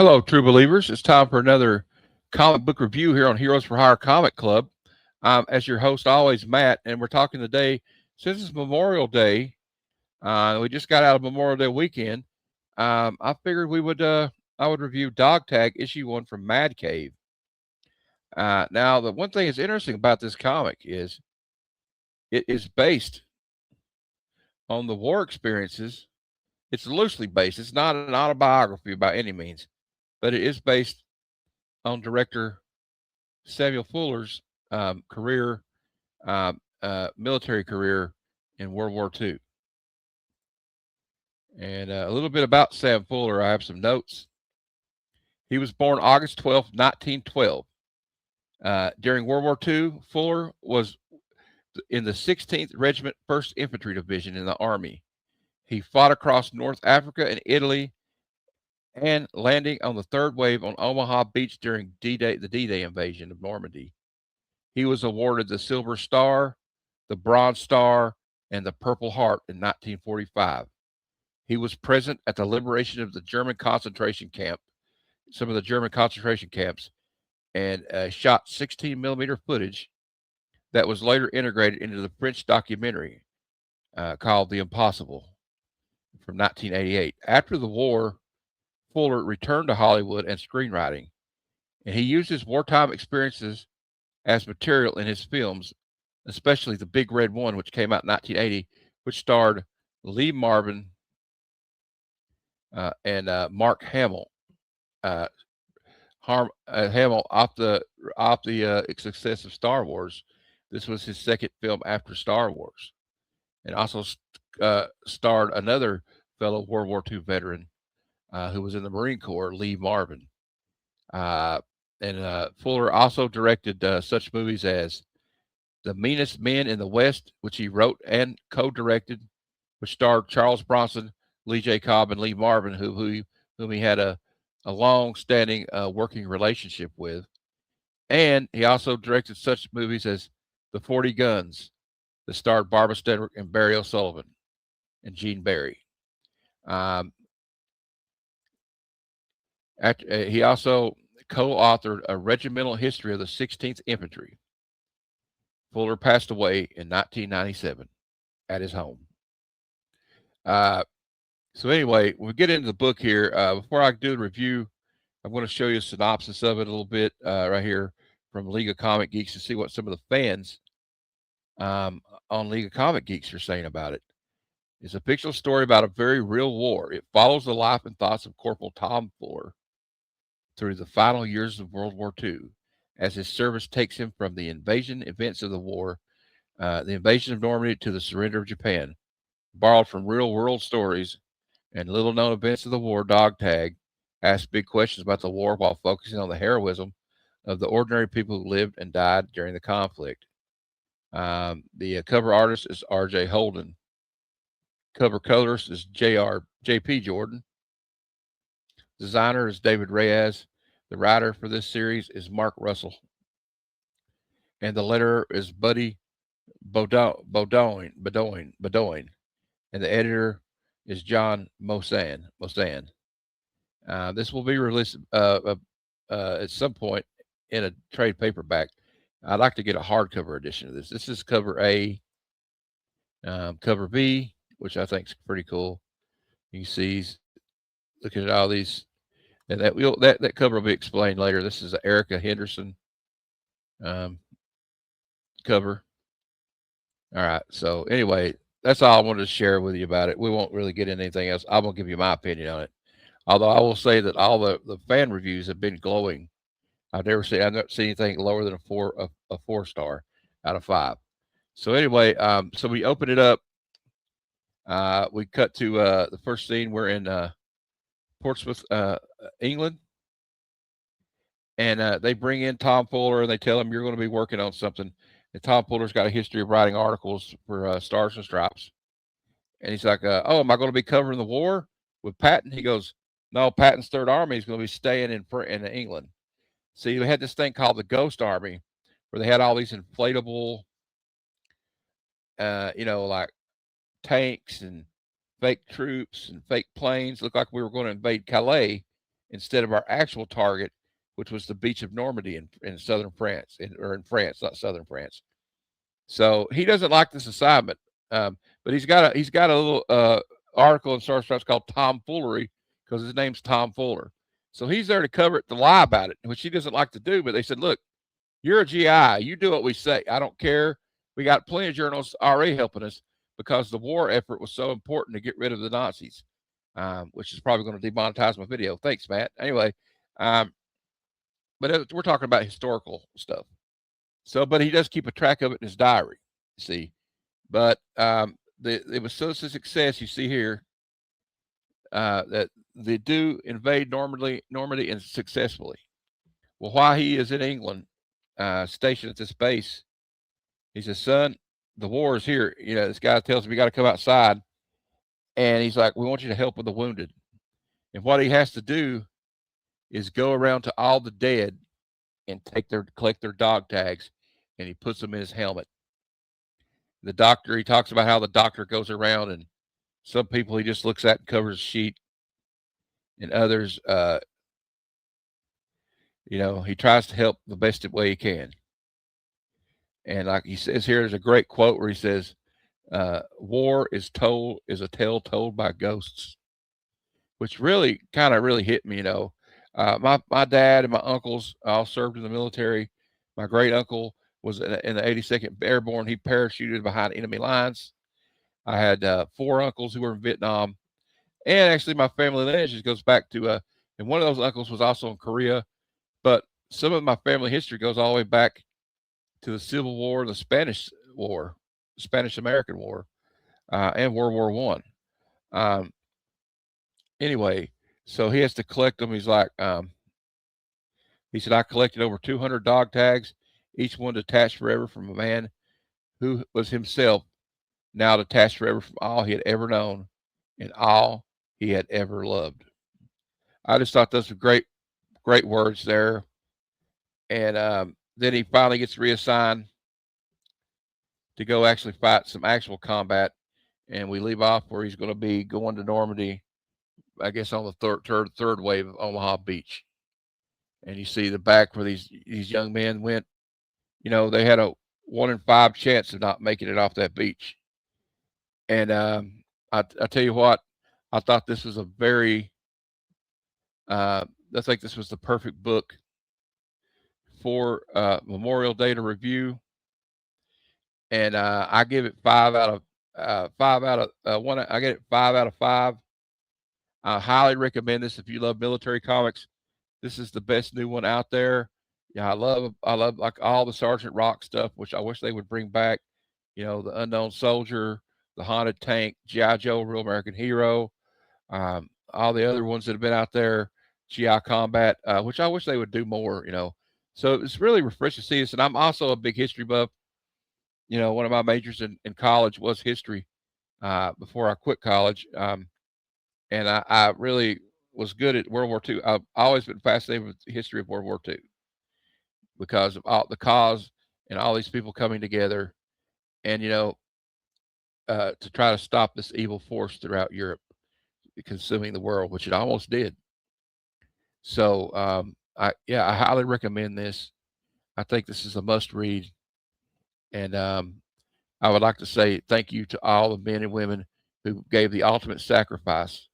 Hello, true believers. It's time for another comic book review here on Heroes for Hire Comic Club. As your host, always Matt, and we're talking today since it's Memorial Day. We just got out of Memorial Day weekend. I figured I would review Dog Tag issue 1 from Mad Cave. Now, the one thing that's interesting about this comic is it is based on the war experiences. It's loosely based. It's not an autobiography by any means, but it is based on director Samuel Fuller's career, military career in World War II. And a little bit about Sam Fuller. I have some notes. He was born August 12th, 1912. During World War II, Fuller was in the 16th Regiment, 1st Infantry Division in the Army. He fought across North Africa and Italy and landing on the third wave on Omaha Beach during D-Day, the D-Day invasion of Normandy. He was awarded the Silver Star, the Bronze Star, and the Purple Heart in 1945. He was present at the liberation of the German concentration camp, some of the German concentration camps, and shot 16 millimeter footage that was later integrated into the French documentary called The Impossible from 1988. After the war, Fuller returned to Hollywood and screenwriting, and he used his wartime experiences as material in his films, especially The Big Red One, which came out in 1980, which starred Lee Marvin and Mark Hamill. Hamill off the success of Star Wars. This was his second film after Star Wars, and also starred another fellow World War II veteran who was in the Marine Corps, Lee Marvin. And Fuller also directed such movies as The Meanest Men in the West, which he wrote and co-directed, which starred Charles Bronson, Lee J. Cobb, and Lee Marvin, whom he had a long-standing working relationship with. And he also directed such movies as The 40 Guns, that starred Barbara Stanwyck and Barry O'Sullivan and Gene Barry. He also co-authored A Regimental History of the 16th Infantry. Fuller passed away in 1997 at his home. So anyway, we get into the book here. Before I do the review, I'm going to show you a synopsis of it a little bit right here from League of Comic Geeks to see what some of the fans on League of Comic Geeks are saying about it. It's a fictional story about a very real war. It follows the life and thoughts of Corporal Tom Fuller through the final years of World War II, as his service takes him from the invasion events of the war, the invasion of Normandy, to the surrender of Japan. Borrowed from real-world stories and little-known events of the war, Dog Tag asks big questions about the war while focusing on the heroism of the ordinary people who lived and died during the conflict. The cover artist is R.J. Holden. Cover colorist is J.P. Jordan. Designer is David Reyes. The writer for this series is Mark Russell. And the letterer is Buddy Bodoin. And the editor is John Mosan. This will be released at some point in a trade paperback. I'd like to get a hardcover edition of this. This is cover A. Cover B, which I think is pretty cool. You can see, looking at all these, and that cover will be explained later. This is Erica Henderson cover. All right. So anyway, that's all I wanted to share with you about it. We won't really get into anything else. I'm gonna give you my opinion on it. Although I will say that all the fan reviews have been glowing. I've never seen anything lower than a 4-star out of 5. So anyway, so we open it up. We cut to the first scene. We're in Portsmouth, England, and they bring in Tom Fuller and they tell him, you're going to be working on something. And Tom Fuller's got a history of writing articles for Stars and Stripes. And he's like, oh, am I going to be covering the war with Patton? He goes, no, Patton's Third Army is going to be staying in England. See, we had this thing called the Ghost Army, where they had all these inflatable, like tanks and fake troops and fake planes. Looked like we were going to invade Calais, instead of our actual target, which was the beach of Normandy in southern France, or in France, not southern France. So he doesn't like this assignment, but he's got a little article in Star Stripes called Tomfoolery, because his name's Tom Fuller. So he's there to cover it, to lie about it, which he doesn't like to do. But they said, look, you're a GI. You do what we say. I don't care. We got plenty of journalists already helping us because the war effort was so important to get rid of the Nazis, which is probably going to demonetize my video. Thanks, Matt. Anyway, but we're talking about historical stuff. So, but he does keep a track of it in his diary, see. But it was such a success, you see here, that they do invade Normandy and successfully. Well, while he is in England, stationed at this base, he says, son, the war is here. You know, this guy tells him you got to come outside. And he's like, we want you to help with the wounded. And what he has to do is go around to all the dead and collect their dog tags, and he puts them in his helmet. The doctor, he talks about how the doctor goes around, and some people he just looks at and covers a sheet, and others, you know, he tries to help the best way he can. And like he says here, there's a great quote where he says, war is a tale told by ghosts, which really kind of really hit me, you know. My dad and my uncles all served in the military. My great uncle was in the 82nd Airborne. He parachuted behind enemy lines. I had 4 uncles who were in Vietnam. And actually my family lineage goes back to, and one of those uncles was also in Korea. But some of my family history goes all the way back to the Civil War, the Spanish War, the Spanish-American War, and World War I. Anyway, so he has to collect them. He's like, he said, I collected over 200 dog tags, each one detached forever from a man who was himself now detached forever from all he had ever known and all he had ever loved. I just thought those were great words there. And then he finally gets reassigned to go actually fight some actual combat. And we leave off where he's going to be going to Normandy, I guess on the third wave of Omaha Beach. And you see the back where these young men went. You know, they had a 1 in 5 chance of not making it off that beach. And I tell you what, I thought this was a very, I think this was the perfect book for Memorial Day to review. And I give it 5 out of 5 out of 1. I get it 5 out of 5. I highly recommend this if you love military comics. This is the best new one out there. Yeah, I love like all the Sergeant Rock stuff, which I wish they would bring back. You know, the Unknown Soldier, the Haunted Tank, G.I. Joe, Real American Hero, all the other ones that have been out there, GI Combat, which I wish they would do more. You know, so it's really refreshing to see this. And I'm also a big history buff. You know, one of my majors in college was history before I quit college. And I really was good at World War II. I've always been fascinated with the history of World War II because of all the cause and all these people coming together and, you know, to try to stop this evil force throughout Europe consuming the world, which it almost did. So, I highly recommend this. I think this is a must read. And I would like to say thank you to all the men and women who gave the ultimate sacrifice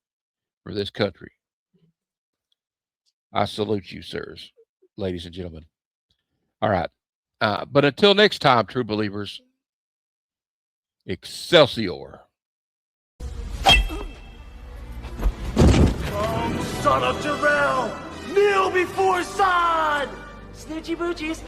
for this country. I salute you, sirs, ladies and gentlemen. All right. But until next time, true believers, Excelsior. Oh, son of Jarrell! Kneel before Zod! Snitchy boochies!